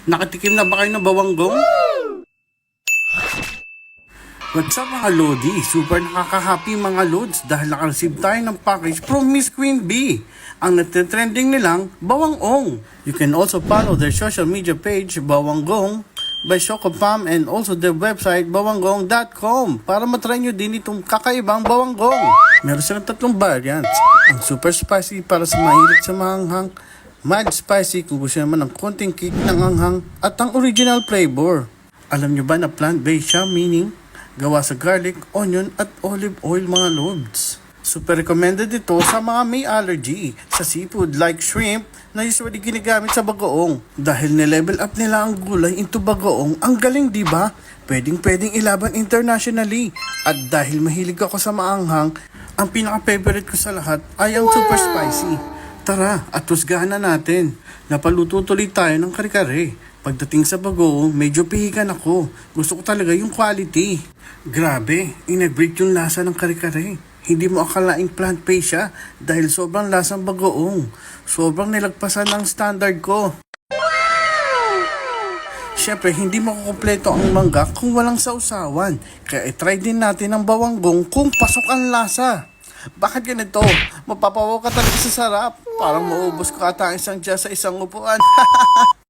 Nakatikim na ba kayo ng bawanggong? What's up mga Lodi? Super nakaka-happy mga Lods dahil naka-receive tayo ng package from Miss Queen Bee. Ang natitrending nilang Bawangong. You can also follow their social media page Bawanggong by Shokopam and also their website bawanggong.com para matry nyo din itong kakaibang bawanggong. Meron silang 3 variants. Ang super spicy para sa mahilig sa maanghang, mad spicy kung gusto naman ng konting kick ng anghang, at ang original flavor. Alam nyo ba na plant-based siya, meaning gawa sa garlic, onion at olive oil mga Lods. Super recommended ito sa mga may allergy sa seafood like shrimp na usually ginagamit sa bagoong. Dahil nilevel up nila ang gulay into bagoong, ang galing diba? Pwedeng ilaban internationally. At dahil mahilig ako sa maanghang, ang pinaka-favorite ko sa lahat ay ang super spicy. Tara, at husgahan na natin. Napaluto tuloy tayo ng kare-kare. Pagdating sa bagoong, medyo pihikan ako. Gusto ko talaga yung quality. Grabe, inag-break yung lasa ng kare-kare. Hindi mo akalaing plant-based siya dahil sobrang lasang bagoong. Sobrang nilagpasan ng standard ko. Siyempre, hindi makukumpleto ang mangga kung walang sausawan. Kaya i-try din natin ang bawanggong kung pasok ang lasa. Bakit ganito? Mapapawaw ka talaga sa sarap. Parang maubos ko ata isang dyan sa isang upuan.